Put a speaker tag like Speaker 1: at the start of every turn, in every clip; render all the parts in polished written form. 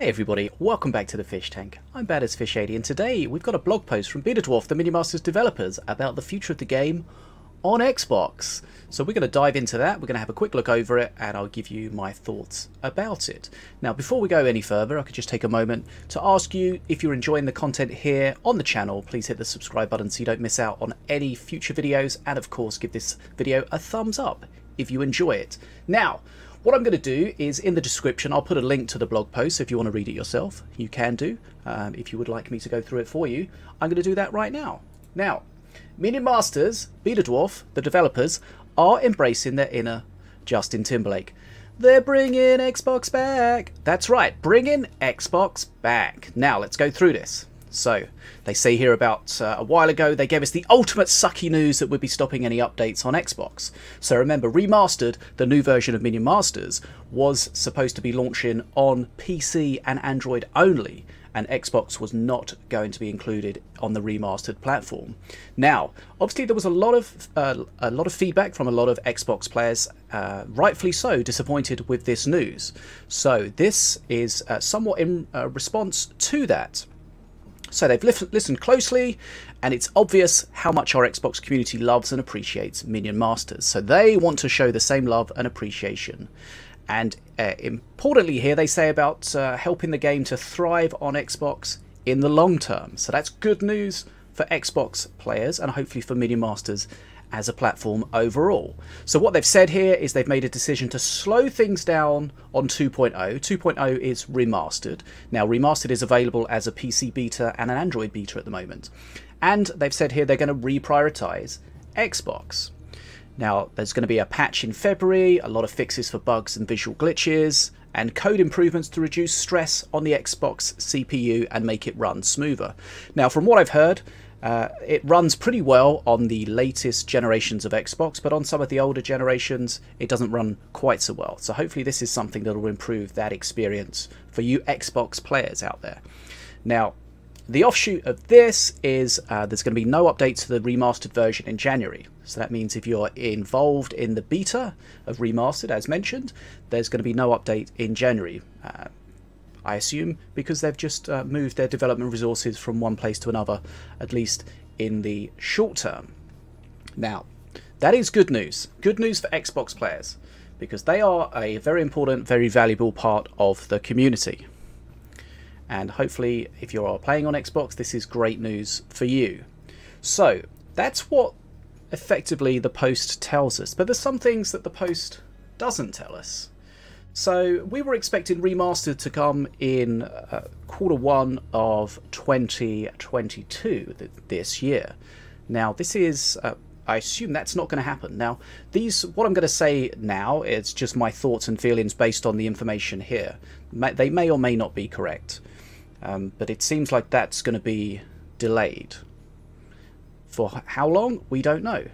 Speaker 1: Hey everybody, welcome back to the Fish Tank. I'm Bad as Fish 80 and today we've got a blog post from BetaDwarf, the Minion Masters developers, about the future of the game on Xbox. So we're going to dive into that, we're going to have a quick look over it and I'll give you my thoughts about it. Now before we go any further, I could just take a moment to ask you if you're enjoying the content here on the channel, please hit the subscribe button so you don't miss out on any future videos, and of course give this video a thumbs up if you enjoy it. Now, what I'm going to do is in the description I'll put a link to the blog post, so if you want to read it yourself you can do. If you would like me to go through it for you, I'm going to do that right now. Now, Minion Masters, BetaDwarf, the developers, are embracing their inner Justin Timberlake. They're bringing Xbox back. That's right, bringing Xbox back. Now let's go through this. So, they say here about a while ago, they gave us the ultimate sucky news that would be stopping any updates on Xbox. So remember, Remastered, the new version of Minion Masters, was supposed to be launching on PC and Android only, and Xbox was not going to be included on the remastered platform. Now, obviously there was a lot of feedback from a lot of Xbox players, rightfully so, disappointed with this news. So this is somewhat in response to that. So they've listened closely, and it's obvious how much our Xbox community loves and appreciates Minion Masters. So they want to show the same love and appreciation. And importantly here, they say about helping the game to thrive on Xbox in the long term. So that's good news for Xbox players and hopefully for Minion Masters as a platform overall. So what they've said here is they've made a decision to slow things down on 2.0. 2.0 is remastered. Now remastered is available as a PC beta and an Android beta at the moment. And they've said here they're going to reprioritize Xbox. Now there's going to be a patch in February, a lot of fixes for bugs and visual glitches, and code improvements to reduce stress on the Xbox CPU and make it run smoother. Now from what I've heard, it runs pretty well on the latest generations of Xbox, but on some of the older generations it doesn't run quite so well. So hopefully this is something that will improve that experience for you Xbox players out there. Now the offshoot of this is there's going to be no update to the remastered version in January. So that means if you're involved in the beta of remastered, as mentioned, there's going to be no update in January. I assume because they've just moved their development resources from one place to another, at least in the short term. Now, that is good news. Good news for Xbox players, because they are a very important, very valuable part of the community. And hopefully, if you're playing on Xbox, this is great news for you. So, that's what effectively the post tells us. But there's some things that the post doesn't tell us. So we were expecting Remastered to come in Q1 of 2022 this year. Now this is, I assume that's not going to happen. Now what I'm going to say now is just my thoughts and feelings based on the information here. They may or may not be correct, but it seems like that's going to be delayed. For how long? We don't know.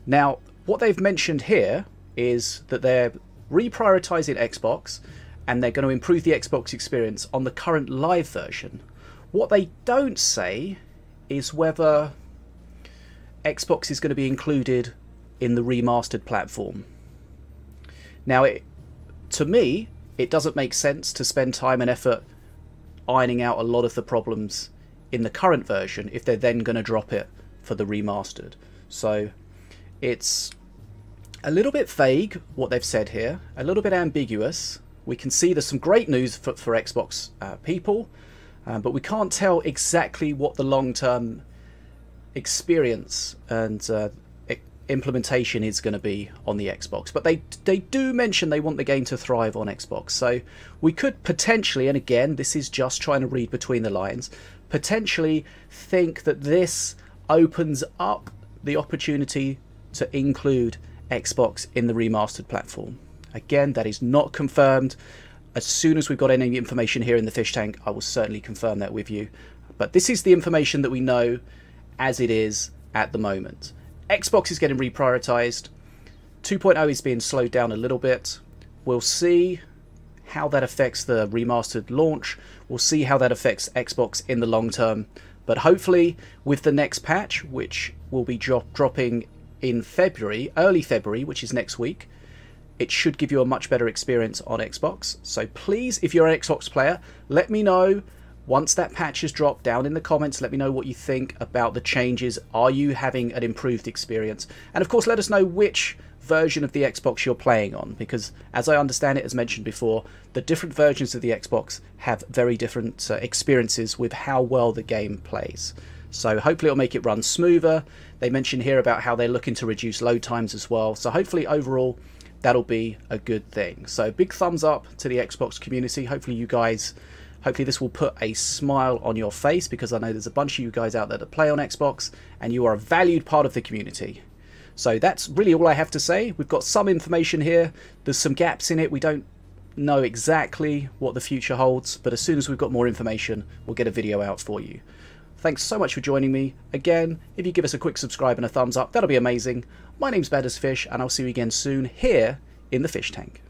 Speaker 1: Now what they've mentioned here is that they're reprioritizing Xbox and they're going to improve the Xbox experience on the current live version. What they don't say is whether Xbox is going to be included in the remastered platform. Now, to me, it doesn't make sense to spend time and effort ironing out a lot of the problems in the current version if they're then going to drop it for the remastered. So it's a little bit vague what they've said here, a little bit ambiguous. We can see there's some great news for Xbox people, but we can't tell exactly what the long-term experience and implementation is going to be on the Xbox. But they do mention they want the game to thrive on Xbox. So we could potentially, and again this is just trying to read between the lines, potentially think that this opens up the opportunity to include Xbox in the remastered platform. Again, that is not confirmed. As soon as we've got any information here in the Fish Tank, I will certainly confirm that with you. But this is the information that we know as it is at the moment. Xbox is getting reprioritized. 2.0 is being slowed down a little bit. We'll see how that affects the remastered launch. We'll see how that affects Xbox in the long term. But hopefully, with the next patch, which will be dropping in February, early February, which is next week, it should give you a much better experience on Xbox. So please, if you're an Xbox player, let me know once that patch has dropped down in the comments. Let me know what you think about the changes. Are you having an improved experience? And of course, let us know which version of the Xbox you're playing on, because as I understand it, as mentioned before, the different versions of the Xbox have very different experiences with how well the game plays. So hopefully it'll make it run smoother. They mentioned here about how they're looking to reduce load times as well. So hopefully overall that'll be a good thing. So big thumbs up to the Xbox community. Hopefully this will put a smile on your face, because I know there's a bunch of you guys out there that play on Xbox and you are a valued part of the community. So that's really all I have to say. We've got some information here. There's some gaps in it. We don't know exactly what the future holds, but as soon as we've got more information, we'll get a video out for you. Thanks so much for joining me. Again, if you give us a quick subscribe and a thumbs up, that'll be amazing. My name's BetaDwarf, and I'll see you again soon here in the fish tank.